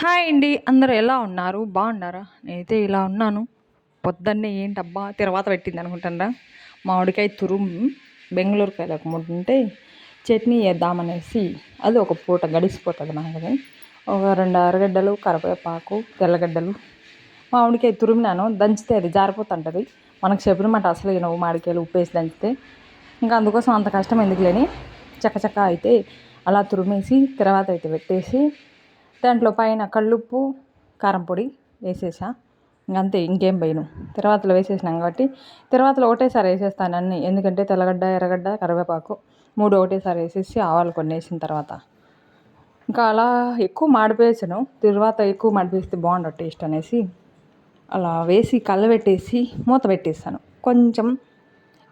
Hi అండి. అందరూ ఎలా ఉన్నారు? బాగున్నారా? నేనైతే ఇలా ఉన్నాను. పొద్దున్నే ఏంటబ్బా తిరవాత పెట్టింది అనుకుంటారా, మామిడికాయ తురుము బెంగళూరుకాయలు ఒక 3 ఉంటే చట్నీ చేద్దామనేసి, అది ఒక పూట గడిచిపోతుంది మనకది. ఒక 2 అరగడ్డలు, కరివేపాకు, తెల్లగడ్డలు, మామిడికాయ తురిమినాను. దంచితే అది జారిపోతుంటుంది. మనకు చెప్పిన మాట అసలు వినవు మామిడికాయలు ఉప్పేసి దంచితే. ఇంకా అందుకోసం అంత కష్టం ఎందుకులేని చక్కచక్క అయితే అలా తురిమేసి తర్వాత అయితే పెట్టేసి, దాంట్లో పైన కల్లుప్పు, కారం పొడి వేసేసా. ఇంకంతే, ఇంకేం వేయను. తర్వాతలో వేసేసినాం కాబట్టి తర్వాతలో ఒకటేసారి వేసేస్తాను అన్నీ. ఎందుకంటే తెల్లగడ్డ, ఎర్రగడ్డ, కరివేపాకు 3 ఒకటేసారి వేసేసి ఆవాలు కొన్ని వేసిన తర్వాత ఇంకా అలా ఎక్కువ మాడిపేసను. తర్వాత ఎక్కువ మాడిపేస్తే బాగుండదు టేస్ట్ అనేసి అలా వేసి కలబెట్టేసి మూత పెట్టేస్తాను. కొంచెం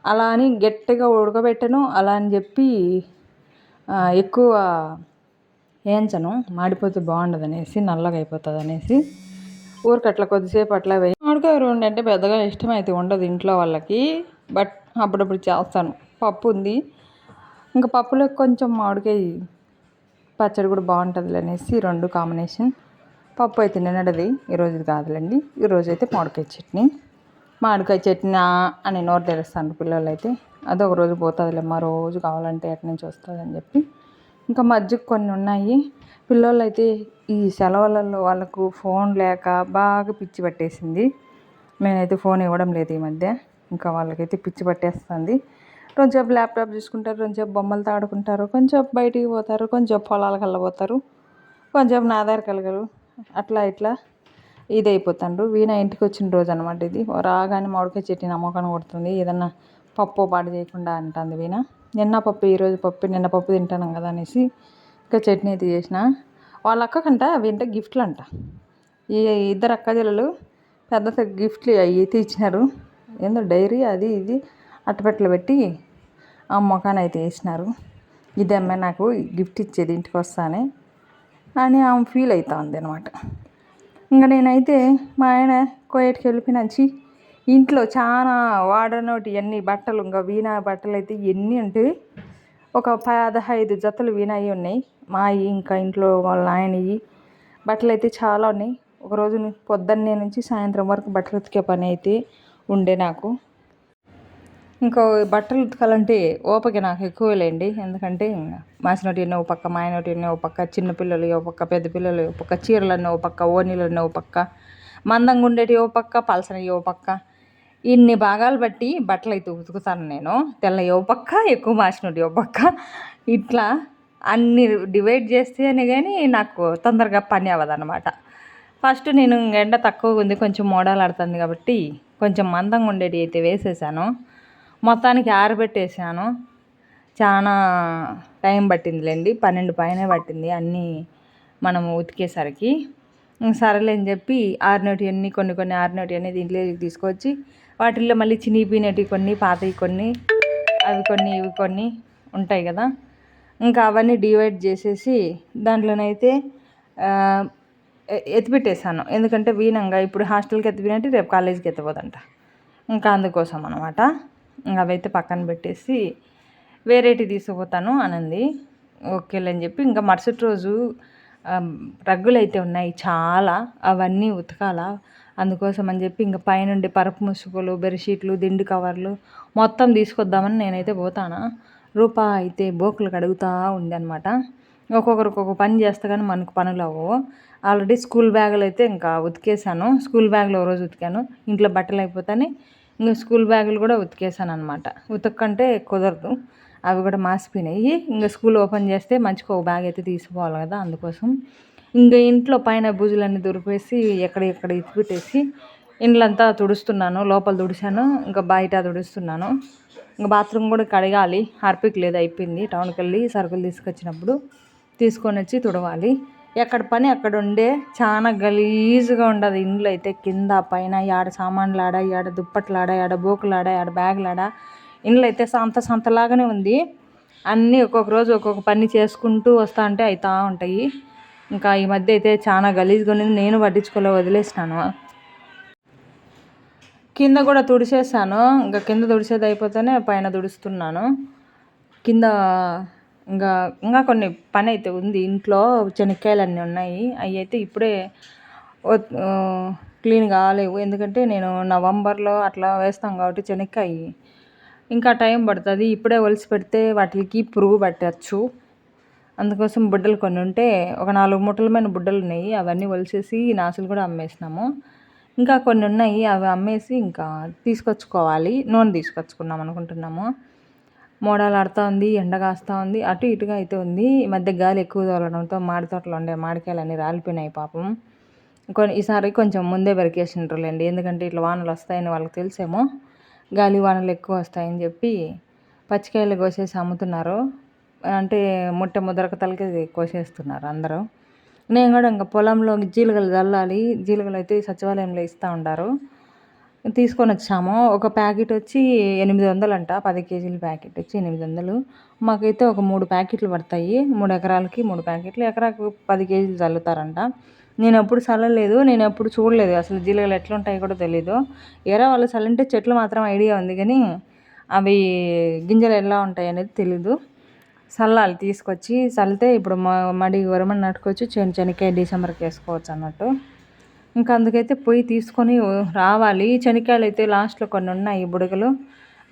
అలా అని గట్టిగా ఉడకబెట్టను, అలా అని చెప్పి ఎక్కువ వేయించను, మాడిపోతే బాగుండదు అనేసి, నల్లగా అయిపోతుంది అనేసి ఊరికి అట్లా కొద్దిసేపు అట్లా మామిడికాయ రోండి అంటే పెద్దగా ఇష్టమైతే ఉండదు ఇంట్లో వాళ్ళకి. బట్ అప్పుడప్పుడు చేస్తాను. పప్పు ఉంది, ఇంకా పప్పులో కొంచెం మామిడికాయ పచ్చడి కూడా బాగుంటుంది అనేసి 2 కాంబినేషన్. పప్పు అయితే నిన్నటిది, ఈరోజుది కాదులేండి. ఈరోజు అయితే మామిడికాయ చట్నీ. మామిడికాయ చట్నీ అని నోరు తెరుస్తాను పిల్లలు అయితే. అదొక రోజు పోతుందిలే, మరో రోజు కావాలంటే ఎక్కడి నుంచి వస్తుందని చెప్పి. ఇంకా మజ్జిగ కొన్ని ఉన్నాయి. పిల్లలు అయితే ఈ సెలవులలో వాళ్ళకు ఫోన్ లేక బాగా పిచ్చి పట్టేసింది. నేనైతే ఫోన్ ఇవ్వడం లేదు ఈ మధ్య. ఇంకా వాళ్ళకైతే పిచ్చి పట్టేస్తుంది. కొంచెంసేపు ల్యాప్టాప్ చూసుకుంటారు, కొంచెంసేపు బొమ్మలతో ఆడుకుంటారు, కొంచెంసేపు బయటికి పోతారు, కొంచెంసేపు పొలాలకు వెళ్ళబోతారు, కొంచెంసేపు నా దగ్గరికి వెళ్ళగలరు. అట్లా ఇట్లా ఇదైపోతాండ్రు. వీణ ఇంటికి వచ్చిన రోజు అనమాట ఇది. రాగానే మామిడికాయ చట్నీ నమ్మకాన్ని కొడుతుంది. ఏదన్నా పప్పు పాడు చేయకుండా అంటుంది వీణ. నిన్న పప్పు, ఈరోజు పప్పు, నిన్న పప్పు తింటాను కదా అనేసి ఇంకా చట్నీ అయితే చేసిన. వాళ్ళ అక్కకంట అవి అంటే గిఫ్ట్లు అంట. ఈ 2 అక్క చెల్లెలు పెద్ద గిఫ్ట్లు అయితే ఇచ్చినారు. ఏందో డైరీ అది ఇది అట్టపెట్టలు పెట్టి ఆ మొఖాన్ని అయితే వేసినారు. ఇదే అమ్మాయి నాకు గిఫ్ట్ ఇచ్చేది ఇంటికి వస్తానే అని ఆమె ఫీల్ అవుతా ఉంది అనమాట. ఇంకా నేనైతే మా ఆయన కోయట్కి వెళ్ళిపోయినాచి ఇంట్లో చాలా వాడనోటి ఎన్ని బట్టలు, ఇంకా వీణ బట్టలు అయితే ఎన్ని అంటే ఒక 15 జతలు వీణాయి ఉన్నాయి. మావి ఇంకా ఇంట్లో వాళ్ళ ఆయనవి బట్టలు అయితే చాలా ఉన్నాయి. ఒకరోజు పొద్దున్నే నుంచి సాయంత్రం వరకు బట్టలు ఉతికే పని అయితే ఉండే నాకు. ఇంకో బట్టలు ఉతకాలంటే ఓపిక నాకు ఎక్కువలేండి. ఎందుకంటే మాసినోటి ఎన్నో పక్క, మాయనోటి ఎన్నో పక్క, చిన్నపిల్లలు ఓ పక్క, పెద్ద పిల్లలు ఓ పక్క, చీరలన్నీ ఓ పక్క, ఓనీలన్నీ ఓ పక్క, మందంగా ఉండేటి ఓ పక్క, పలసనవి ఓ పక్క, ఇన్ని భాగాలు బట్టి బట్టలు అయితే ఉతుకుతాను నేను. తెల్ల ఓ పక్క, ఎక్కువ మాసినోటి ఓ పక్క, ఇట్లా అన్ని డివైడ్ చేస్తేనే కానీ నాకు తొందరగా పని అవ్వదన్నమాట. ఫస్ట్ నేను ఎండ తక్కువగా ఉంది, కొంచెం మోడాలాడుతుంది కాబట్టి కొంచెం మందంగా ఉండేటి అయితే వేసేసాను. మొత్తానికి ఆరబెట్టేసాను. చాలా టైం పట్టిందిలేండి, 12 పైనే పట్టింది అన్నీ మనము ఉతికేసరికి. సరేలే అని చెప్పి ఆరినటివన్నీ కొన్ని ఆరినటివన్నీ దీంట్లోకి తీసుకొచ్చి వాటిల్లో మళ్ళీ చినిగిపోయినవి కొన్ని, పాతవి కొన్ని, అవి కొన్ని ఇవి కొన్ని ఉంటాయి కదా, ఇంకా అవన్నీ డివైడ్ చేసేసి దాంట్లోనైతే ఎత్తిపెట్టేసాను. ఎందుకంటే వీణంగా ఇప్పుడు హాస్టల్కి ఎత్తిపోయినట్టు రేపు కాలేజీకి ఎత్తిపోదంట. ఇంకా అందుకోసం అనమాట. అవైతే పక్కన పెట్టేసి వేరేటి తీసుకుపోతాను అనంది. ఓకేలే అని చెప్పి ఇంకా మరుసటి రోజు రగ్గులు అయితే ఉన్నాయి చాలా, అవన్నీ ఉతకాలా. అందుకోసం అని చెప్పి ఇంకా పైనుండి పరపు ముసుగులు, బెడ్షీట్లు, దిండు కవర్లు మొత్తం తీసుకొద్దామని నేనైతే పోతానా. రూపా అయితే బోకులు కడుగుతూ ఉంది అనమాట. ఒక్కొక్కరు ఒక్కొక్క పని చేస్తే కానీ మనకు పనులు అవ్వవు. ఆల్రెడీ స్కూల్ బ్యాగులు అయితే ఇంకా ఉతికేసాను. స్కూల్ బ్యాగులు ఒక రోజు ఉతికాను, ఇంట్లో బట్టలు అయిపోతానే ఇంకా స్కూల్ బ్యాగులు కూడా ఉతికేసాను అనమాట. ఉతక్కంటే కుదరదు, అవి కూడా మాసిపోయినాయి. ఇంకా స్కూల్ ఓపెన్ చేస్తే మంచిగా ఒక బ్యాగ్ అయితే తీసుకోవాలి కదా, అందుకోసం ఇంకా ఇంట్లో పైన బూజులన్నీ దురిపేసి ఎక్కడ ఇచ్చిపెట్టేసి ఇండ్లంతా తుడుస్తున్నాను. లోపల తుడిచాను, ఇంకా బయట తుడుస్తున్నాను. ఇంకా బాత్రూమ్ కూడా కడగాలి, హార్పిక్ లేదు, అయిపోయింది. టౌన్కి వెళ్ళి సరుకులు తీసుకొచ్చినప్పుడు తీసుకొని వచ్చి తుడవాలి. ఎక్కడ పని అక్కడ ఉండే, చాలా గలీజ్గా ఉండదు ఇండ్లు అయితే. కింద పైన ఆడ సామాన్లు ఆడ, ఆడ దుప్పట్లు ఆడ, ఆడ బోకులు ఆడ, ఆడ బ్యాగులు ఆడ, ఇండ్లు అయితే సంతలాగానే ఉంది. అన్నీ ఒక్కొక్క రోజు ఒక్కొక్క పని చేసుకుంటూ వస్తూ ఉంటే అవుతూ ఉంటాయి. ఇంకా ఈ మధ్య అయితే చాలా గలీజ్గా ఉంది, నేను పట్టించుకోలే, వదిలేసినాను. కింద కూడా తుడిచేసాను. ఇంకా కింద తుడిచేది అయిపోతేనే పైన తుడుస్తున్నాను. కింద ఇంకా ఇంకా కొన్ని పని అయితే ఉంది ఇంట్లో. శనక్కాయలు అన్నీ ఉన్నాయి, అవి అయితే ఇప్పుడే క్లీన్ కాలేవు. ఎందుకంటే నేను నవంబర్లో అట్లా వేస్తాం కాబట్టి శనక్కాయ ఇంకా టైం పడుతుంది. ఇప్పుడే ఒలిసి పెడితే వాటికి పురుగు పట్టచ్చు. అందుకోసం బుడ్డలు కొన్ని ఉంటే ఒక 4 మూటలమైన బుడ్డలు ఉన్నాయి, అవన్నీ ఒలిసేసి నాసులు కూడా అమ్మేసినాము. ఇంకా కొన్ని ఉన్నాయి, అవి అమ్మేసి ఇంకా తీసుకొచ్చుకోవాలి. నూనె తీసుకొచ్చుకున్నాం అనుకుంటున్నాము. మోడాలాడుతూ ఉంది, ఎండ కాస్తూ ఉంది, అటు ఇటుగా అయితే ఉంది. ఈ మధ్య గాలి ఎక్కువ తోలడంతో మామిడి తోటలో ఉండే మామిడికాయలన్నీ రాలిపోయినాయి పాపం. ఈసారి కొంచెం ముందే బెరికేసిండ్రులేండి, ఎందుకంటే ఇట్లా వానలు వస్తాయని వాళ్ళకి తెలిసేమో. గాలి వానలు ఎక్కువ వస్తాయని చెప్పి పచ్చికాయలు కోసేసి అమ్ముతున్నారు. అంటే ముద్దరక తలకి కోసేస్తున్నారు అందరూ. నేను కూడా ఇంకా పొలంలో జీలుగలు చల్లాలి. జీలుగలు అయితే సచివాలయంలో ఇస్తూ ఉంటారు, తీసుకొని వచ్చాము. ఒక ప్యాకెట్ వచ్చి 800 అంట, 10 కేజీల ప్యాకెట్ వచ్చి 800. మాకైతే ఒక 3 ప్యాకెట్లు పడతాయి. 3 ఎకరాలకి 3 ప్యాకెట్లు, ఎకరాకు 10 కేజీలు చల్లుతారంట. నేను ఎప్పుడు చల్లలేదు, నేను ఎప్పుడు చూడలేదు, అసలు జీలుగలు ఎట్లుంటాయో కూడా తెలీదు. ఏరా వాళ్ళు చల్లంటే చెట్లు మాత్రం ఐడియా ఉంది, కానీ అవి గింజలు ఎలా ఉంటాయి అనేది తెలీదు. చల్లాలి, తీసుకొచ్చి చల్లితే ఇప్పుడు మడి వరమని నాటుకోవచ్చు, శనక్కాయ డిసెంబర్కి వేసుకోవచ్చు అన్నట్టు. ఇంకా అందుకైతే పోయి తీసుకొని రావాలి. శనక్కాయలు అయితే లాస్ట్లో కొన్ని ఉన్నాయి బుడగలు,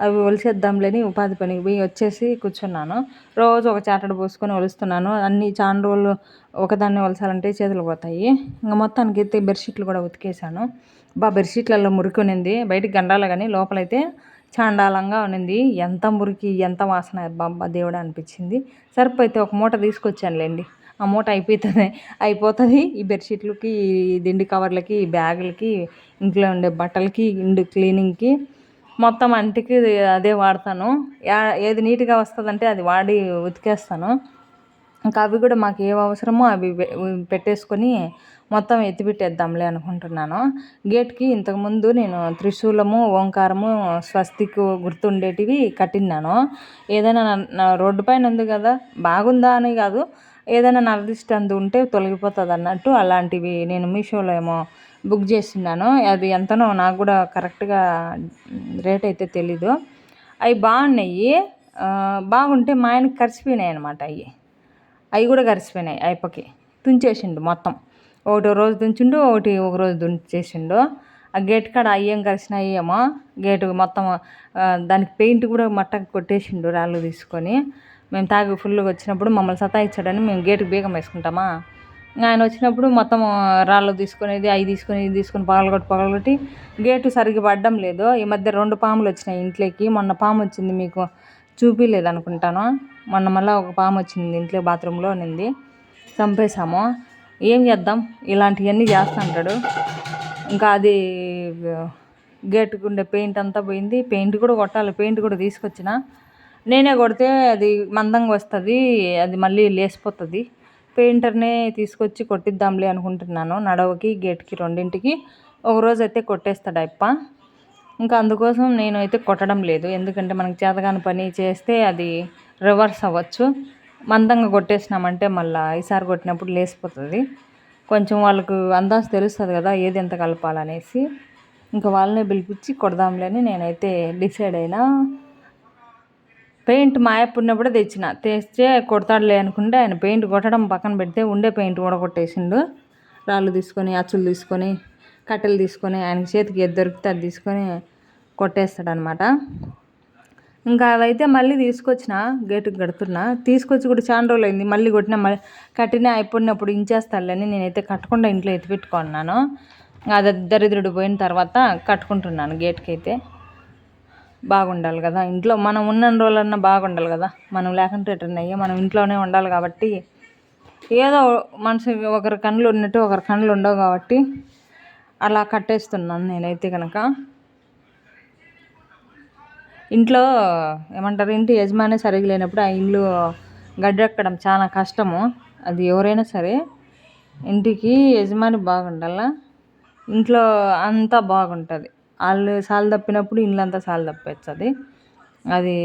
అవి ఒలిసేద్దాంలేని ఉపాధి పనికి పోయి వచ్చేసి కూర్చున్నాను. రోజు ఒక చాటడు పోసుకొని ఒలుస్తున్నాను. అన్ని చాలా రోజులు ఒకదాన్ని ఒలసాలంటే చేతులు పోతాయి. ఇంకా మొత్తానికి అయితే బెడ్షీట్లు కూడా ఉతికేసాను. బెడ్షీట్లలో మురికి ఉన్నింది, బయటికి గండాలి కానీ లోపలైతే చాండాలంగా ఉన్నింది. ఎంత మురికి, ఎంత వాసన, బాబా దేవుడా అనిపించింది. సర్ఫ్ అయితే ఒక మూట తీసుకొచ్చానులేండి, ఆ మూట అయిపోతుంది. ఈ బెడ్షీట్లకి, దిండి కవర్లకి, బ్యాగులకి, ఇంట్లో ఉండే బట్టలకి, ఇంటి క్లీనింగ్కి, మొత్తం అంటికి అదే వాడతాను. ఏది నీట్గా వస్తుందంటే అది వాడి ఉతికేస్తాను. ఇంకా అవి కూడా మాకు ఏవి అవసరమో అవి పెట్టేసుకొని మొత్తం ఎత్తిపెట్టేద్దాంలే అనుకుంటున్నాను. గేట్కి ఇంతకుముందు నేను త్రిశూలము, ఓంకారము, స్వస్తిక్ గుర్తుండేటివి కట్టినాను. ఏదైనా నా రోడ్డు పైన ఉంది కదా, బాగుందా అని కాదు, ఏదైనా నరదిష్టి ఉంటే తొలగిపోతుంది అన్నట్టు అలాంటివి నేను మీషోలో ఏమో బుక్ చేస్తున్నాను. అది ఎంతనో నాకు కూడా కరెక్ట్గా రేట్ అయితే తెలీదు. అవి బాగున్నాయి, బాగుంటే మా ఆయనకి కరిచిపోయినాయి అనమాట. అవి కూడా కరిచిపోయినాయి. అయిపోయి తుంచేసిండు మొత్తం. ఒకటో రోజు తుంచిండు, ఒక రోజు తుంచేసిండు. ఆ గేట్ కాడ అయ్యేం కలిసినాయి ఏమో, గేటు మొత్తం దానికి పెయింట్ కూడా మట్టకు కొట్టేసిండు రాళ్ళు తీసుకొని. మేము తాగి ఫుల్గా వచ్చినప్పుడు మమ్మల్ని సతాయించాడని మేము గేటుకి బీగం వేసుకుంటామా, ఆయన వచ్చినప్పుడు మొత్తం రాళ్ళు తీసుకునేది, అవి తీసుకొని ఇది తీసుకొని పగలగొట్టి గేటు సరిగ్గా పడడం లేదు. ఈ మధ్య 2 పాములు వచ్చినాయి ఇంట్లోకి. మొన్న పాము వచ్చింది, మీకు చూపించలేదు అనుకుంటాను. మొన్న మళ్ళీ ఒక పాము వచ్చింది ఇంట్లో, బాత్రూంలో ఉన్నింది, చంపేశాము. ఏం చేద్దాం, ఇలాంటివన్నీ చేస్తుంటాడు. ఇంకా అది గేటుకు ఉండే పెయింట్ అంతా పోయింది, పెయింట్ కూడా కొట్టాలి. పెయింట్ కూడా తీసుకొచ్చిన, నేనే కొడితే అది మందంగా వస్తుంది, అది మళ్ళీ లేసిపోతుంది. పెయింటర్నే తీసుకొచ్చి కొట్టిద్దాంలే అనుకుంటున్నాను. నడవకి, గేట్కి, రెండింటికి ఒకరోజు అయితే కొట్టేస్తాడు అప్ప. ఇంకా అందుకోసం నేను అయితే కొట్టడం లేదు, ఎందుకంటే మనకి చేతగాని పని చేస్తే అది రివర్స్ అవ్వచ్చు. మందంగా కొట్టేసినామంటే మళ్ళీ ఈసారి కొట్టినప్పుడు లేసిపోతుంది. కొంచెం వాళ్ళకు అందాజు తెలుస్తుంది కదా ఏది ఎంత కలపాలనేసి. ఇంకా వాళ్ళనే పిలిపించి కొడదాంలే అని నేనైతే డిసైడ్ అయినా. పెయింట్ మా అయ్యప్ప ఉన్నప్పుడే తెస్తే కొడతాడులే అనుకుంటే ఆయన పెయింట్ కొట్టడం పక్కన పెడితే ఉండే పెయింట్ కూడా కొట్టేసిండు. రాళ్ళు తీసుకొని, అచ్చులు తీసుకొని, కట్టెలు తీసుకొని, ఆయనకి చేతికి ఏది దొరికితే అది తీసుకొని కొట్టేస్తాడనమాట. ఇంకా అవైతే మళ్ళీ తీసుకొచ్చిన, గేటుకి కడుతున్నా, తీసుకొచ్చి కూడా చాలా రోజులు అయింది. మళ్ళీ కట్టినా అయిపోయినప్పుడు ఇంచేస్తాడులేని నేనైతే కట్టకుండా ఇంట్లో ఎత్తిపెట్టుకున్నాను. అది దరిద్రుడు పోయిన తర్వాత కట్టుకుంటున్నాను. గేట్కి అయితే బాగుండాలి కదా, ఇంట్లో మనం ఉన్న రోజులన్నా బాగుండాలి కదా, మనం లేకుంటే ఎటున్నాయి, మనం ఇంట్లోనే ఉండాలి కాబట్టి ఏదో మనిషికి ఒకరి కళ్ళు ఉన్నట్టు ఒకరి కళ్ళు ఉండవు కాబట్టి అలా కట్టేస్తున్నాను నేనైతే కనుక. ఇంట్లో ఏమంటారు, ఇంటి యజమాని సరిగ్గా లేనప్పుడు ఆ ఇల్లు గడ్డెక్కడం చాలా కష్టము. అది ఎవరైనా సరే ఇంటికి యజమాని బాగుండాల, ఇంట్లో అంతా బాగుంటుంది. వాళ్ళు సాలు తప్పినప్పుడు ఇల్లంతా సాలు తప్పేస్తుంది. అది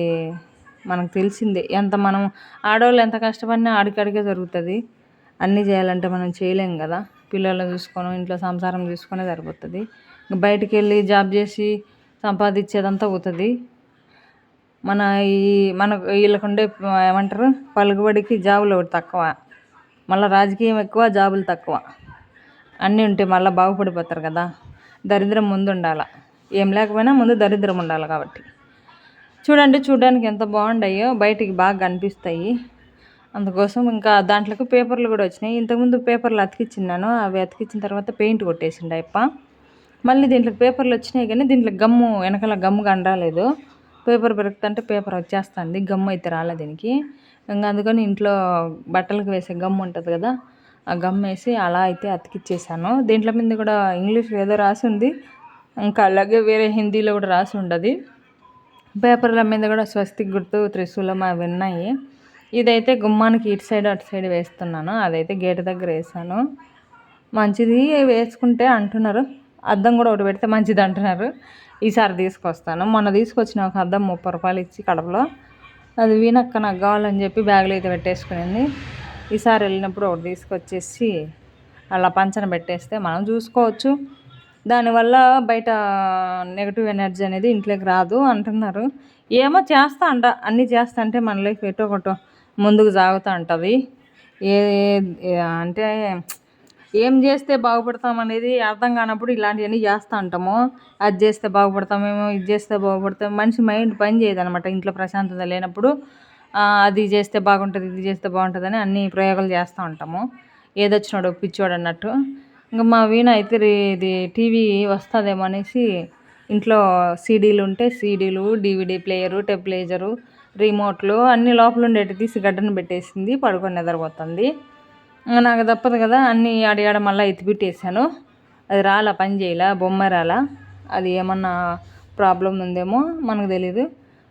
మనకు తెలిసిందే. మనం ఆడవాళ్ళు ఎంత కష్టపడినా ఆడికాడికే జరుగుతుంది. అన్నీ చేయాలంటే మనం చేయలేం కదా, పిల్లల్ని చూసుకొని ఇంట్లో సంసారం చూసుకునే సరిపోతుంది. బయటికి వెళ్ళి జాబ్ చేసి సంపాదించేదంతా అవుతుంది. మన ఈ మనకు వీళ్ళకుండే ఏమంటారు పలుకుబడికి జాబులు ఒకటి తక్కువ, మళ్ళీ రాజకీయం ఎక్కువ, జాబులు తక్కువ. అన్నీ ఉంటే మళ్ళీ బాగుపడిపోతారు కదా. దరిద్రం ముందు ఉండాల, ఏం లేకపోయినా ముందు దరిద్రం ఉండాలి కాబట్టి. చూడండి, చూడడానికి ఎంత బాగుండాయో, బయటికి బాగా కనిపిస్తాయి. అందుకోసం ఇంకా దాంట్లోకి పేపర్లు కూడా వచ్చినాయి. ఇంతకుముందు పేపర్లు అతికిచ్చిన్నాను, అవి అతికిచ్చిన తర్వాత పెయింట్ కొట్టేసిండు అయ్యప్ప. మళ్ళీ దీంట్లో పేపర్లు వచ్చినాయి కానీ దీంట్లో గమ్ము వెనకాల గమ్ము రాలేదు. పేపర్ పెరుగుతుంటే పేపర్ వచ్చేస్తుంది, గమ్ము అయితే రాలే దీనికి. ఇంకా అందుకని ఇంట్లో బట్టలకు వేసే గమ్ము ఉంటుంది కదా, ఆ గమ్ వేసి అలా అయితే అతికిచ్చేసాను. దీంట్లో మీద కూడా ఇంగ్లీష్లో ఏదో రాసి ఉంది, ఇంకా అలాగే వేరే హిందీలో కూడా రాసి ఉండదు. పేపర్ల మీద కూడా స్వస్తిక్ గుర్తు, త్రిశూలం అవి ఉన్నాయి. ఇదైతే గుమ్మానికి ఇటు సైడ్ అటు సైడ్ వేస్తున్నాను, అదైతే గేట్ దగ్గర వేసాను. మంచిది వేసుకుంటే అంటున్నారు, అద్దం కూడా ఒకటి పెడితే మంచిది అంటున్నారు. ఈసారి తీసుకొస్తాను. మొన్న తీసుకొచ్చిన ఒక అద్దం 30 రూపాయలు ఇచ్చి కడపలో, అది వీణక్క నాకు కావాలని చెప్పి బ్యాగ్లో అయితే పెట్టేసుకునింది. ఈసారి వెళ్ళినప్పుడు ఒకటి తీసుకొచ్చేసి అలా పంచన పెట్టేస్తే మనం చూసుకోవచ్చు. దానివల్ల బయట నెగిటివ్ ఎనర్జీ అనేది ఇంట్లోకి రాదు అంటున్నారు. ఏమో చేస్తా అంట, అన్నీ చేస్తా అంటే మన లైఫ్ ఎటో ఒకటో ముందుకు సాగుతూ ఉంటుంది. ఏ అంటే ఏం చేస్తే బాగుపడతాం అనేది అర్థం కానప్పుడు ఇలాంటివన్నీ చేస్తూ ఉంటాము. అది చేస్తే బాగుపడతామేమో, ఇది చేస్తే బాగుపడతాం, మనిషి మైండ్ పని చేయదు అనమాట ఇంట్లో ప్రశాంతత లేనప్పుడు. అది చేస్తే బాగుంటుంది, ఇది చేస్తే బాగుంటుంది అని అన్ని ప్రయోగాలు చేస్తూ ఉంటాము, ఏదొచ్చినాడు పిచ్చోడు అన్నట్టు. ఇంకా మా వీణ అయితే ఇది టీవీ వస్తుందేమో అనేసి ఇంట్లో సీడీలు ఉంటే సీడీలు, డివిడి ప్లేయరు, టెంప్లేజరు, రిమోట్లు అన్నీ లోపల ఉండేటి తీసి గడ్డను పెట్టేసింది, పడుకొని నిద్రపోతుంది. నాకు తప్పదు కదా, అన్నీ ఆడ మళ్ళీ ఎత్తిపెట్టేసాను. అది రాలా, పని చేయలే, బొమ్మ రాలా. అది ఏమన్నా ప్రాబ్లం ఉందేమో మనకు తెలీదు.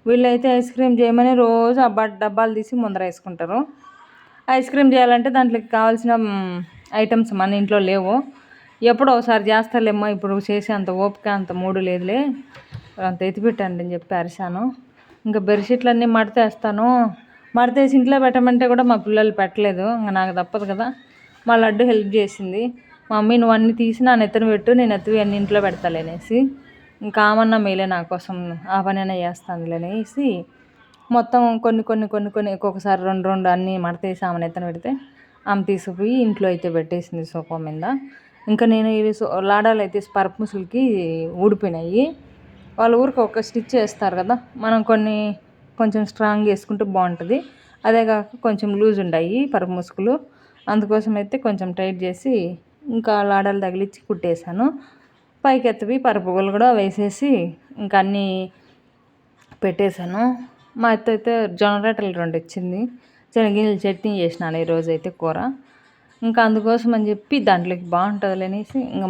వీళ్ళైతే ఐస్ క్రీమ్ చేయమని రోజు డబ్బాలు తీసి ముందర వేసుకుంటారు. ఐస్ క్రీమ్ చేయాలంటే దాంట్లోకి కావాల్సిన ఐటమ్స్ మన ఇంట్లో లేవు. ఎప్పుడో ఒకసారి చేస్తాలేమ్మో, ఇప్పుడు చేసే అంత ఓపిక అంత మూడు లేదులే, అంత ఎత్తిపెట్టండి అని చెప్పి అరిశాను. ఇంకా బెడ్షీట్లన్నీ మడతేస్తాను, మడతేసి ఇంట్లో పెట్టమంటే కూడా మా పిల్లలు పెట్టలేదు. ఇంకా నాకు తప్పదు కదా. మా లడ్డు హెల్ప్ చేసింది, మమ్మీ నువ్వు అన్నీ తీసి నా నెత్తన పెట్టు, నేను ఎత్తువి అన్ని ఇంట్లో పెడతాలేనేసి. ఇంకా ఆమన్నా మేలే నా కోసం ఆ పనైనా చేస్తానులేనేసి మొత్తం కొన్ని కొన్ని కొన్ని కొన్ని ఒక్కొక్కసారి రెండు రెండు అన్నీ మడతేసి ఆమె నెత్తన పెడితే ఆమె తీసుకుపోయి ఇంట్లో అయితే పెట్టేసింది సోఫా మీద. ఇంకా నేను ఇది లాడాలు అయితే పరుపు ముసులకి ఊడిపోయినాయి. వాళ్ళ ఊరికి ఒక స్టిచ్ వేస్తారు కదా, మనం కొంచెం స్ట్రాంగ్ వేసుకుంటే బాగుంటుంది. అదే కాక కొంచెం లూజ్ ఉన్నాయి పరుపు ముసుగులు, అందుకోసం అయితే కొంచెం టైట్ చేసి ఇంకా లాడాలు తగిలించి కుట్టేశాను. పైకి ఎత్తవి పరుపులు కూడా వేసేసి ఇంకా అన్నీ పెట్టేశాను. మా అత్త అయితే జొన్న రొట్టెలు 2 ఇచ్చింది, శనగగింజల చట్నీ చేసినాను ఈరోజు అయితే కూర. ఇంకా అందుకోసం అని చెప్పి దాంట్లోకి బాగుంటుంది అనేసి ఇంకా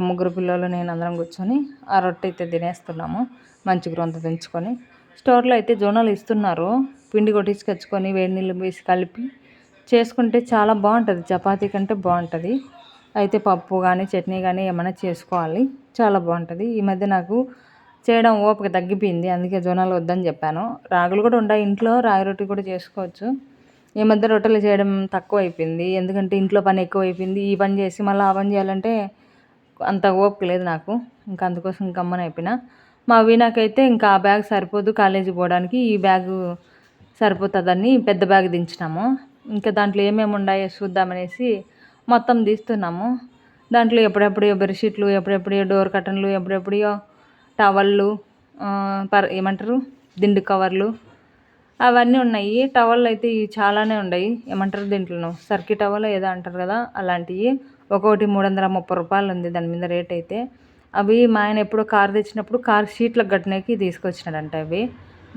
ముగ్గురు పిల్లలు నేను అందరం కూర్చొని ఆ రొట్టె అయితే తినేస్తున్నాము, మంచి గ్రొంత దించుకొని. స్టోర్లో అయితే జొన్నలు ఇస్తున్నారు, పిండి కొట్టించుకొచ్చుకొని వేడి నీళ్ళు వేసి కలిపి చేసుకుంటే చాలా బాగుంటుంది, చపాతీ కంటే బాగుంటుంది. అయితే పప్పు కానీ చట్నీ కానీ ఏమైనా చేసుకోవాలి, చాలా బాగుంటుంది. ఈ మధ్య నాకు చేయడం ఓపిక తగ్గిపోయింది, అందుకే జొన్నలు వద్దని చెప్పాను. రాగులు కూడా ఉన్నాయి ఇంట్లో, రాగి రొట్టె కూడా చేసుకోవచ్చు. ఈ మధ్య రొట్టెలు చేయడం తక్కువ అయిపోయింది, ఎందుకంటే ఇంట్లో పని ఎక్కువ అయిపోయింది. ఈ పని చేసి మళ్ళీ ఆ పని చేయాలంటే అంత ఓపిక లేదు నాకు. ఇంకా అందుకోసం గమ్మన అయిపోయినా. మా వీణాకైతే ఇంకా ఆ బ్యాగ్ సరిపోదు కాలేజీకి పోవడానికి, ఈ బ్యాగు సరిపోతుందని పెద్ద బ్యాగ్ దించినాము. ఇంకా దాంట్లో ఏమేమి ఉన్నాయో చూద్దామనేసి మొత్తం తీస్తున్నాము. దాంట్లో ఎప్పుడెప్పుడో బెడ్షీట్లు, ఎప్పుడెప్పుడో డోర్ కర్టన్లు, ఎప్పుడెప్పుడో టవళ్ళు, ఏమంటారు దిండు కవర్లు, అవన్నీ ఉన్నాయి. టవల్ అయితే చాలానే ఉన్నాయి, ఏమంటారు దీంట్లో సర్కి టవల్ ఏదో అంటారు కదా, అలాంటివి ఒక్కొక్కటి 330 రూపాయలు ఉంది దాని మీద రేట్ అయితే. అవి మా ఆయన ఎప్పుడో కారు తెచ్చినప్పుడు కారు షీట్లకు కట్టడానికి తీసుకొచ్చినాడంట. అవి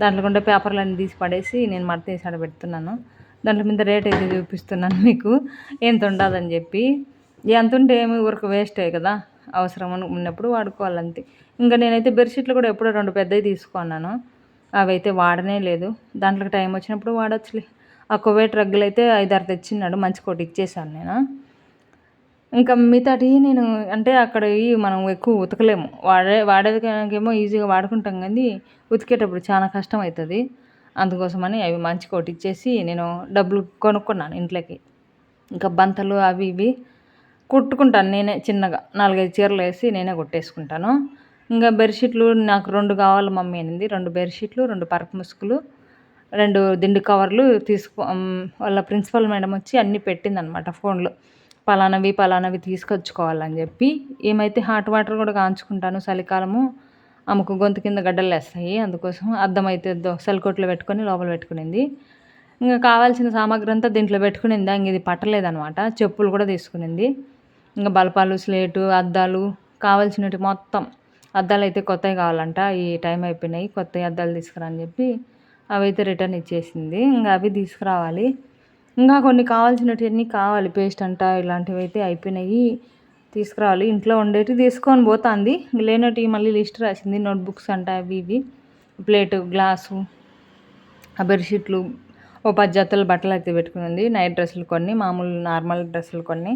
దాంట్లో ఉండే పేపర్లన్నీ తీసి పడేసి నేను మడతేసి ఆడ పెడుతున్నాను. దాంట్లో మీద రేట్ అయితే చూపిస్తున్నాను మీకు, ఎంత ఉండదని చెప్పి. ఎంత ఉంటే ఏమి ఊరికి వేస్ట్ అయ్యి కదా, అవసరం ఉన్నప్పుడు వాడుకోవాలంతే. ఇంకా నేనైతే బెడ్షీట్లు కూడా ఎప్పుడో 2 పెద్దవి తీసుకున్నాను, అవి అయితే వాడనే లేదు. దాంట్లోకి టైం వచ్చినప్పుడు వాడచ్చులే. ఆ కువైట్ రగ్గులు అయితే 5-6 తెచ్చిన్నాడు, మంచి కోటి ఇచ్చేసాను నేను. ఇంకా మిగతాటి నేను అంటే అక్కడ మనం ఎక్కువ ఉతకలేము, వాడేదికేమో ఈజీగా వాడుకుంటాం కానీ ఉతికేటప్పుడు చాలా కష్టం అవుతుంది. అందుకోసమని అవి మంచి కోటి ఇచ్చేసి నేను డబ్బులు కొనుక్కున్నాను ఇంట్లోకి. ఇంకా బంతలు అవి ఇవి కుట్టుకుంటాను నేనే, చిన్నగా 4-5 చీరలు వేసి నేనే కుట్టేసుకుంటాను. ఇంకా బెడ్షీట్లు నాకు 2 కావాలి మమ్మీ అనింది. 2 బెడ్షీట్లు, 2 పరపు ముసుగులు, 2 దిండు కవర్లు వాళ్ళ ప్రిన్సిపల్ మేడం వచ్చి అన్నీ పెట్టిందనమాట ఫోన్‌లో. పలానవి, పలానవి తీసుకొచ్చుకోవాలని చెప్పి. ఏమైతే హాట్ వాటర్ కూడా కాంచుకుంటాను చలికాలము. ఆమెకు గొంతు కింద గడ్డలేస్తాయి. అందుకోసం అద్దం అయితే సలికొట్లో పెట్టుకొని లోపల పెట్టుకునింది. ఇంక కావాల్సిన సామాగ్రి అంతా దీంట్లో పెట్టుకునిందా. ఇంక ఇది పట్టలేదనమాట. చెప్పులు కూడా తీసుకునింది. ఇంక బలపాలు, స్లేటు, అద్దాలు కావాల్సినవి మొత్తం. అద్దాలైతే కొత్తవి కావాలంట. ఈ టైం అయిపోయినాయి. కొత్తవి అద్దాలు తీసుకురా అని చెప్పి అవైతే రిటర్న్ ఇచ్చేసింది. ఇంకా అవి తీసుకురావాలి. ఇంకా కొన్ని కావాల్సినవన్నీ కావాలి. పేస్ట్ అంట ఇలాంటివి అయితే అయిపోయినాయి. తీసుకురావాలి. ఇంట్లో ఉండేటివి తీసుకొని పోతుంది. లేనటివి మళ్ళీ లిస్ట్ రాసింది. నోట్బుక్స్ అంట అవి ఇవి, ప్లేటు, గ్లాసు, ఆ బెడ్షీట్లు, ఓ 10 జతల బట్టలు అయితే పెట్టుకునింది. నైట్ డ్రెస్సులు కొన్ని, మామూలు నార్మల్ డ్రెస్సులు కొన్ని.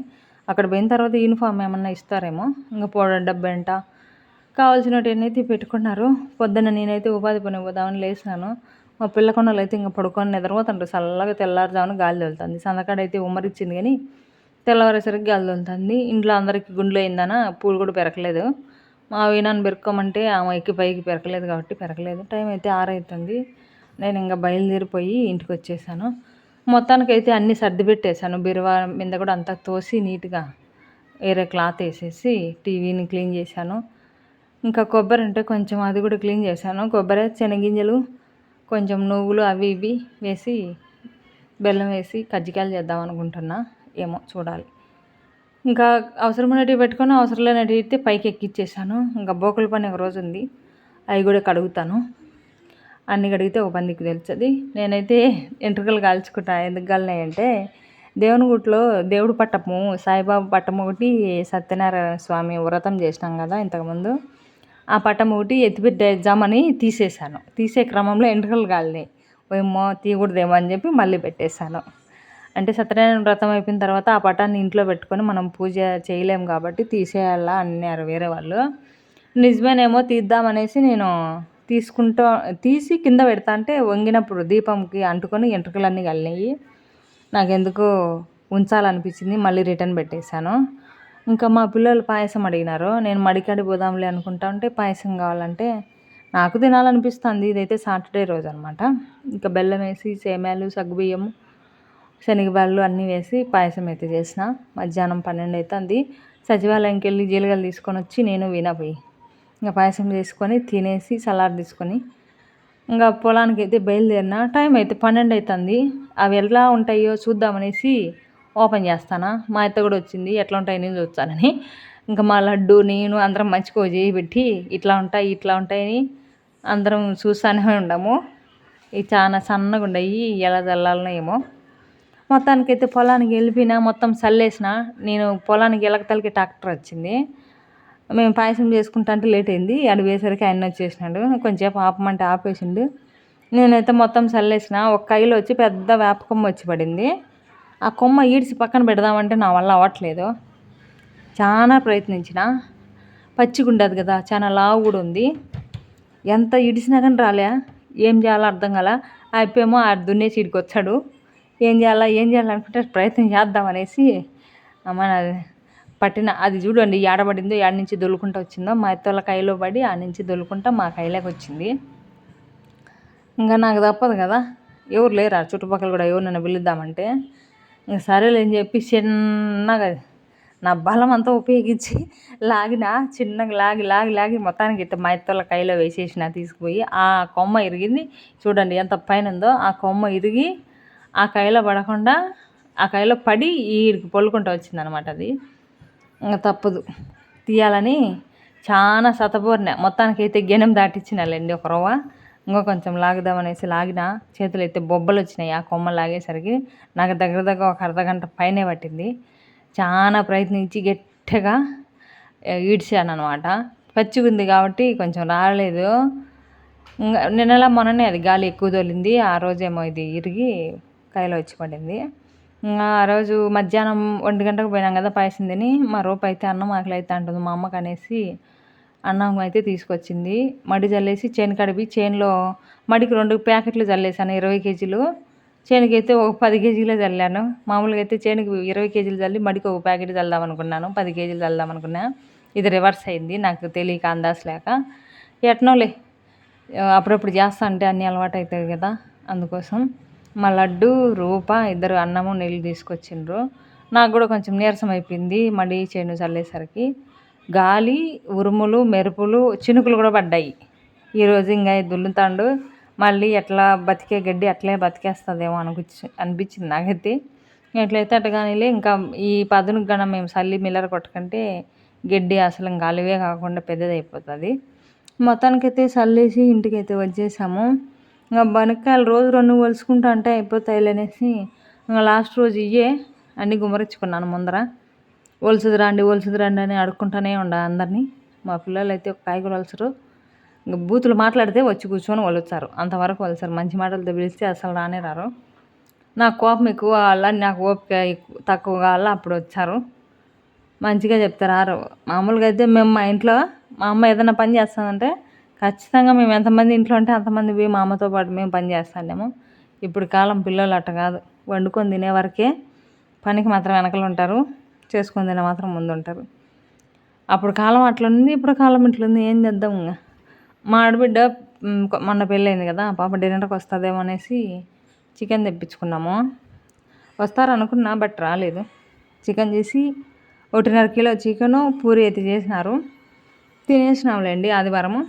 అక్కడ పోయిన తర్వాత యూనిఫామ్ ఏమన్నా ఇస్తారేమో. ఇంకా పౌడర్ డబ్బా అంట కావాల్సినవన్నీ అయితే పెట్టుకున్నారు. పొద్దున్న నేనైతే ఉపాధి పని పోదామని లేచినాను. మా పిల్ల కొండలు అయితే ఇంకా పడుకొని నిద్రపోతుంటారు. చల్లగా తెల్లారుజామున గాలి తోలుతుంది. సందకాడైతే ఉమ్మరిచ్చింది కానీ తెల్లవారేసరికి గాలి తోలుతుంది. ఇంట్లో అందరికీ గుండ్లు అయిందన పూలు కూడా పెరకలేదు. మా వీణాన్ని పెరుక్కోమంటే ఆమె ఎక్కి పైకి పెరకలేదు కాబట్టి పెరకలేదు. టైం అయితే 6 అవుతుంది. నేను ఇంకా బయలుదేరిపోయి ఇంటికి వచ్చేసాను. మొత్తానికైతే అన్నీ సర్ది పెట్టేశాను. బీరువా మీద కూడా అంతా తోసి నీట్గా వేరే క్లాత్ వేసేసి టీవీని క్లీన్ చేశాను. ఇంకా కొబ్బరి ఉంటే కొంచెం అది కూడా క్లీన్ చేశాను. కొబ్బరి, శనగింజలు, కొంచెం నువ్వులు అవి ఇవి వేసి బెల్లం వేసి కజ్జికాయలు చేద్దాం అనుకుంటున్నా. ఏమో చూడాలి. ఇంకా అవసరమైనవి పెట్టుకొని అవసరం లేనవి అయితే పైకి ఎక్కిచ్చేసాను. ఇంకా బోకుల పని ఒక రోజు ఉంది. అవి కూడా కడుగుతాను. అన్నీ కడిగితే ఒక పందికి తెలుస్తుంది. నేనైతే ఎంట్రుకలు కాల్చుకుంటా. ఎందుకు కాలినాయంటే దేవుని గుట్లో దేవుడు పట్టము, సాయిబాబా పట్టం ఒకటి, సత్యనారాయణ స్వామి వ్రతం చేసినాం కదా ఇంతకుముందు. ఆ పట్టం ఒకటి ఎత్తిపెట్టేద్దామని తీసేసాను. తీసే క్రమంలో ఎంట్రుకలు కాలినాయి. ఏమో తీయకూడదేమో అని చెప్పి మళ్ళీ పెట్టేశాను. అంటే సత్యనారాయణ వ్రతం అయిపోయిన తర్వాత ఆ పటాన్ని ఇంట్లో పెట్టుకొని మనం పూజ చేయలేము కాబట్టి తీసేయాలా అన్నారు వేరే వాళ్ళు. నిజమేనేమో తీద్దామనేసి నేను తీసి కింద పెడతా అంటే వంగినప్పుడు దీపంకి అంటుకొని ఎంట్రుకలన్నీ కలినాయి. నాకెందుకో ఉంచాలనిపించింది. మళ్ళీ రిటర్న్ పెట్టేశాను. ఇంకా మా పిల్లలు పాయసం అడిగినారు. నేను మడికాడి పోదాంలే అనుకుంటా ఉంటే పాయసం కావాలంటే నాకు తినాలనిపిస్తుంది. ఇదైతే సాటర్డే రోజు అనమాట. ఇంకా బెల్లం వేసి సేమ్యాలు, సగ్గుబియ్యము, శనగబాళ్ళు అన్నీ వేసి పాయసం అయితే చేసిన. మధ్యాహ్నం 12 అవుతుంది. సచివాలయంకి వెళ్ళి జీలగలు తీసుకొని వచ్చి నేను పోయి ఇంకా పాయసం చేసుకొని తినేసి సలాడ్ తీసుకొని ఇంకా పొలానికి అయితే బయలుదేరిన. టైం అయితే 12 అవుతుంది. అవి ఎలా ఉంటాయో చూద్దామనేసి ఓపెన్ చేస్తానా. మా అత్త కూడా వచ్చింది. ఎట్లా ఉంటాయి నేను చూస్తానని. ఇంకా మా లడ్డు నేను అందరం మంచిగా చేయబెట్టి ఇట్లా ఉంటాయి ఇట్లా ఉంటాయని అందరం చూస్తూనే ఉండము. ఇవి చాలా సన్నగా ఉన్నాయి. ఎలా చల్లాలనో ఏమో. మొత్తానికైతే పొలానికి వెళ్ళిపోయినా. మొత్తం చల్లేసిన. నేను పొలానికి ఎలకతలకి ట్రాక్టర్ వచ్చింది. మేము పాయసం చేసుకుంటా అంటే లేట్ అయింది. అడి వేసరికి ఆయన వచ్చేసినాడు. కొంచెంసేపు ఆపమంటే ఆపేసిండు. నేనైతే మొత్తం చల్లేసిన. ఒక కైలో వచ్చి పెద్ద వేప కొమ్మ వచ్చి పడింది. ఆ కొమ్మ ఈడ్చి పక్కన పెడదామంటే నా వల్ల అవ్వట్లేదు. చాలా ప్రయత్నించిన. పచ్చిగా ఉండదు కదా, చాలా లావు కూడా ఉంది. ఎంత ఇడిచినా కానీ రాలే. ఏం చేయాలో అర్థం కాల. అయిపోయేమో ఆ దున్నేసి ఇడికి వచ్చాడు. ఏం చేయాలనుకుంటే ప్రయత్నం చేద్దామనేసి మన పట్టిన అది చూడండి ఏడబడిందో ఏడ నుంచి దొల్లుకుంటూ వచ్చిందో. మా అత్తోళ్ళ కైలో పడి ఆ నుంచి దొల్లుకుంటా మా కైలోకి వచ్చింది. ఇంకా నాకు తప్పదు కదా, ఎవరు లేరా చుట్టుపక్కల కూడా ఎవరినైనా పిలుద్దామంటే. ఇంక సరేలే అని చెప్పి చిన్నగా నా బలం అంతా ఉపయోగించి లాగిన. చిన్నగా లాగి మొత్తానికి ఇట్లా మా అత్తోళ్ళ కైలో వేసేసిన. తీసుకుపోయి ఆ కొమ్మ ఇరిగింది. చూడండి ఎంత పైన ఉందో. ఆ కొమ్మ ఇరిగి ఆ కైలో పడకుండా ఆ కైలో పడి ఈడికి పొల్లుకుంటూ వచ్చిందనమాట. అది ఇంకా తప్పదు తీయాలని చాలా సతబోరిన. మొత్తానికైతే గెనం దాటిచ్చినాలండి ఒక రవ్వ. ఇంకో కొంచెం లాగుదామనేసి లాగిన. చేతులు అయితే బొబ్బలు వచ్చినాయి. ఆ కొమ్మ లాగేసరికి నాకు దగ్గర ఒక అర్ధగంట పైనే పట్టింది. చాలా ప్రయత్నించి గట్టిగా ఈడ్చాను అనమాట. పచ్చిగా ఉంది కాబట్టి కొంచెం రాలేదు. ఇంకా నిన్నలా మొన్ననే అది గాలి ఎక్కువ తోలింది. ఆ రోజేమో ఇది ఇరిగి కైలో వచ్చి పడింది. ఇంకా ఆ రోజు మధ్యాహ్నం 1 గంటకు పోయినాం కదా పాయసం తిని. మా రూప అయితే అన్నం ఆకలి అయితే అంటుంది మా అమ్మకు అనేసి అన్నం అయితే తీసుకొచ్చింది. మడి చల్లేసి చేను కడిపి చేనులో మడికి 2 ప్యాకెట్లు చల్లేసాను 20 కేజీలు. చేనుకి అయితే ఒక 10 కేజీలే చల్లాను. మామూలుగా అయితే చేనుకి 20 కేజీలు చల్లి మడికి ఒక ప్యాకెట్ చల్దాం అనుకున్నాను. 10 కేజీలు చల్దాం అనుకున్నా. ఇది రివర్స్ అయింది నాకు తెలియక అందాస్ లేక. ఎట్నోలే అప్పుడప్పుడు చేస్తా అంటే అన్నీ అలవాటు అవుతుంది కదా, అందుకోసం. మా లడ్డు రూప ఇద్దరు అన్నము నీళ్ళు తీసుకొచ్చిండ్రు. నాకు కూడా కొంచెం నీరసం అయిపోయింది మడి చేను చల్లేసరికి. గాలి, ఉరుములు, మెరుపులు, చినుకులు కూడా పడ్డాయి. ఈరోజు ఇంకా దున్నుతాండు. మళ్ళీ ఎట్లా బతికే గడ్డి అట్లే బతికేస్తుందేమో అనిపించింది నాకైతే. ఎట్లయితే అట్టగానిలే. ఇంకా ఈ పదునుకు గన మేము చల్లి మిల్లర కొట్టకంటే గడ్డి అసలు ఇంకా అలివే కాకుండా పెద్దదైపోతుంది. మొత్తానికైతే చల్లేసి ఇంటికైతే వచ్చేసాము. ఇంకా బనక్కాయలు రోజు 2 వలుసుకుంటా అంటే అయిపోతాయిలే అనేసి ఇంకా లాస్ట్ రోజు ఇయ్యే అన్నీ గుమ్మరించుకున్నాను ముందర. ఒలుసుదు రండి అని అడుక్కుంటూనే ఉండ అందరినీ. మా పిల్లలు అయితే ఒక కాయ కూడా వలసరు. ఇంకా బూతులు మాట్లాడితే వచ్చి కూర్చొని వలుస్తారు, అంతవరకు వలుస్తారు. మంచి మాటలతో పిలిస్తే అసలు రానే రారు. నాకు కోపం ఎక్కువ కావాలా, నాకు ఓపిక తక్కువ కావాలా అప్పుడు వచ్చారు. మంచిగా చెప్తారు. మామూలుగా అయితే మేము మా ఇంట్లో మా అమ్మ ఏదైనా పని చేస్తుందంటే ఖచ్చితంగా మేము ఎంతమంది ఇంట్లో ఉంటే అంతమంది పోయి మా అమ్మతో పాటు మేము పని చేస్తాము. ఇప్పుడు కాలం పిల్లలు అట్ట కాదు, వండుకొని తినే వరకే, పనికి మాత్రం వెనకలు ఉంటారు, చేసుకొని తినే మాత్రం ముందు ఉంటారు. అప్పుడు కాలం అట్లుంది, ఇప్పుడు కాలం ఇట్లుంది, ఏం చేద్దాం. ఇంకా మా ఆడబిడ్డ మొన్న పెళ్ళయింది కదా, పాప డిన్నర్కి వస్తుందేమో అనేసి చికెన్ తెప్పించుకున్నాము. వస్తారనుకున్నా బట్ రాలేదు. చికెన్ చేసి 1.5 కిలో చికెను, పూరి అయితే చేసినారు. తినేసినాంలేండి ఆదివారము.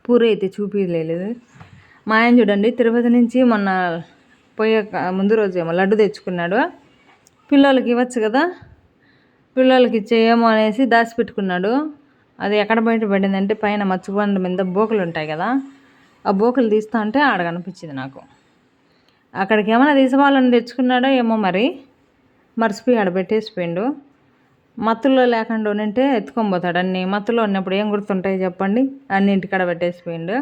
పూరి అయితే చూపించలేదు. మా ఆయన చూడండి తిరుపతి నుంచి మొన్న పోయే ముందు రోజు ఏమో లడ్డు తెచ్చుకున్నాడు. పిల్లలకి ఇవ్వచ్చు కదా, పిల్లలకి ఇచ్చేయేమో అనేసి దాచిపెట్టుకున్నాడు. అది ఎక్కడ బయట పడిందంటే పైన మచ్చుబండ మీద బోకులు ఉంటాయి కదా, ఆ బోకులు తీస్తా అంటే ఆడ కనిపించింది నాకు. అక్కడికి ఏమైనా తీసుకోవాలని తెచ్చుకున్నాడో ఏమో మరి, మర్చిపోయి ఆడ పెట్టేసిపోయిండు. మత్తులో లేకుండా ఉంటే ఎత్తుకొని పోతాడు అన్నీ. మత్తులో ఉన్నప్పుడు ఏం గుర్తుంటాయి చెప్పండి, అన్ని ఇంటికాడ పెట్టేసిపోయిండు.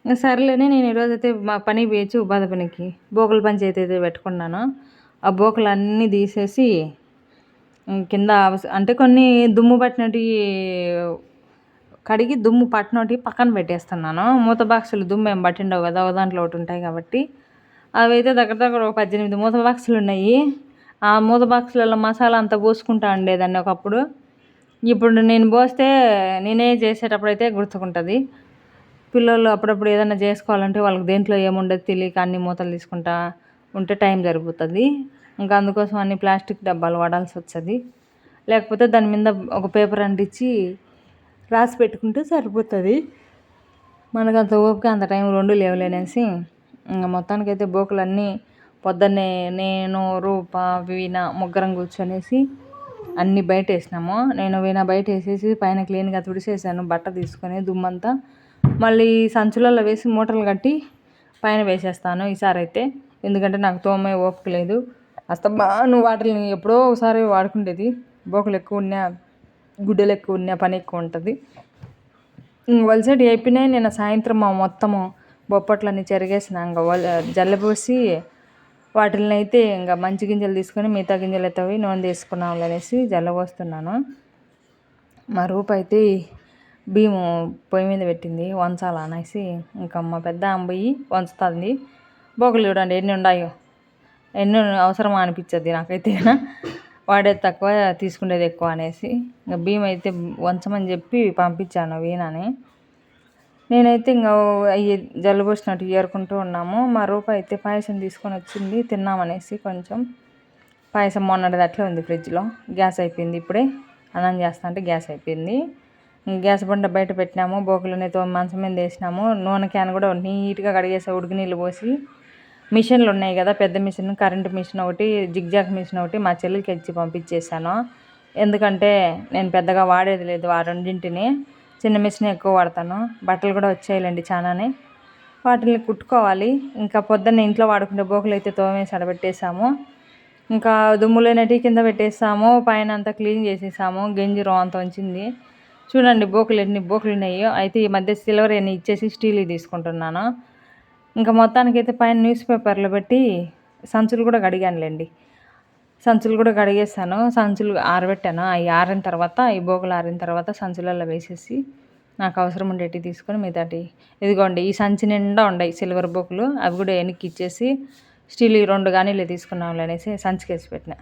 సరేలేని నేను ఈరోజైతే మా పనికి పోయొచ్చి ఉపాధి పనికి బోకుల పంచాయతీ అయితే పెట్టుకున్నాను. ఆ బోకులు అన్నీ తీసేసి కింద అంటే కొన్ని దుమ్ము పట్టినవి కడిగి దుమ్ము పట్టినవి పక్కన పెట్టేస్తున్నాను. మూత బాక్సులు దుమ్ము ఏం పట్టిండవు కదా, ఒక దాంట్లో ఒకటి ఉంటాయి కాబట్టి. అవి అయితే దగ్గర ఒక 18 మూత బాక్సులు ఉన్నాయి. ఆ మూత బాక్సులలో మసాలా అంతా పోసుకుంటా ఉండేదాన్ని ఒకప్పుడు. ఇప్పుడు నేను పోస్తే నేనే చేసేటప్పుడు అయితే గుర్తుకుంటుంది. పిల్లలు అప్పుడప్పుడు ఏదైనా చేసుకోవాలంటే వాళ్ళకి దేంట్లో ఏముండదు తెలియక అన్ని మూతలు తీసుకుంటా ఉంటే టైం సరిపోతుంది. ఇంకా అందుకోసం అన్ని ప్లాస్టిక్ డబ్బాలు వాడాల్సి వస్తుంది. లేకపోతే దాని మీద ఒక పేపర్ అంటించి రాసి పెట్టుకుంటే సరిపోతుంది. మనకు అంత ఓపిక అంత టైం 2 లేవలేనేసి ఇంకా మొత్తానికైతే బోకులన్నీ పొద్దున్నే నేను, రూప, వీణ ముగ్గురం కూర్చొనేసి అన్నీ బయట వేసినాము. నేను వీణ బయట వేసేసి పైన క్లీన్గా తుడిసేసాను బట్ట తీసుకొని దుమ్మంతా. మళ్ళీ సంచులలో వేసి మూటలు కట్టి పైన వేసేస్తాను ఈసారి అయితే, ఎందుకంటే నాకు తోమే ఓపిక లేదు. నువ్వు వాటిని ఎప్పుడో ఒకసారి వాడుకుండేది. బోకులు ఎక్కువ ఉన్నా, గుడ్డలు ఎక్కువ ఉన్నా పని ఎక్కువ ఉంటుంది. వలసటి అయిపోయినాయి. నిన్న సాయంత్రం మొత్తము బొప్పట్లన్నీ చెరిగేసిన ఇంకా జల్లపోసి వాటిని అయితే ఇంకా మంచి గింజలు తీసుకొని మిగతా గింజలు ఎత్తవి నూనె తీసుకున్నాం అనేసి జల్లబోస్తున్నాను. మా రూప అయితే బియ్యము పొయ్యి మీద పెట్టింది వంచాలా అనేసి, ఇంకా మా పెద్ద అమ్మాయి వంచుతుంది. బోకులు చూడండి ఎన్ని ఉన్నాయో, ఎన్ని అవసరమా అనిపించద్ది నాకైతే. వాడేది తక్కువ తీసుకునేది ఎక్కువ అనేసి ఇంకా బియ్యం అయితే వంచమని చెప్పి పంపించాను వీణని. నేనైతే ఇంకా అవి జల్లబోసినట్టు ఏరుకుంటూ ఉన్నాము. మా రూప అయితే పాయసం తీసుకొని వచ్చింది తిన్నామనేసి. కొంచెం పాయసం మొన్నటిది అట్లే ఉంది ఫ్రిడ్జ్లో. గ్యాస్ అయిపోయింది, ఇప్పుడే అన్నం చేస్తా అంటే గ్యాస్ అయిపోయింది. గ్యాస్ బండ బయట పెట్టినాము. బోకులనేతో మంచం మీద వేసినాము. నూనె క్యాన్ కూడా నీట్గా కడిగేసా, ఉడికి నీళ్ళు పోసి. మిషన్లు ఉన్నాయి కదా, పెద్ద మిషన్, కరెంటు మిషన్ ఒకటి, జిగ్జాగ్ మిషన్ ఒకటి మా చెల్లికి ఇచ్చి పంపించేసాను. ఎందుకంటే నేను పెద్దగా వాడేది లేదు ఆ రెండింటిని, చిన్న మిషన్ ఎక్కువ వాడతాను. బట్టలు కూడా వచ్చేయాలండి చాలానే, వాటిని కుట్టుకోవాలి. ఇంకా పొద్దున్న ఇంట్లో వాడుకుంటే బోకులు అయితే తోమేసి ఆడబెట్టేసాము. ఇంకా దుమ్ములేనటి కింద పెట్టేసాము, పైన అంతా క్లీన్ చేసేసాము. గంజి రో అంత వచ్చింది చూడండి. బోకులు ఎన్ని బోకులు ఉన్నాయో. అయితే ఈ మధ్య సిల్వర్ ఎన్ని ఇచ్చేసి స్టీల్ తీసుకుంటున్నాను. ఇంకా మొత్తానికైతే పైన న్యూస్ పేపర్లో పెట్టి సంచులు కూడా కడిగానులేండి. సంచులు కూడా కడిగేస్తాను, సంచులు ఆరబెట్టాను. అవి ఆరిన తర్వాత, ఈ బోకులు ఆరిన తర్వాత సంచులలో వేసేసి నాకు అవసరం ఉండేవి తీసుకొని మిగతాటి ఇదిగోండి ఈ సంచి నిండా ఉన్నాయి సిల్వర్ బోకులు. అవి కూడా వెనక్కి ఇచ్చేసి స్టీల్ 2 గానీలు తీసుకున్నాంలే అనేసి సంచికేసి పెట్టిన.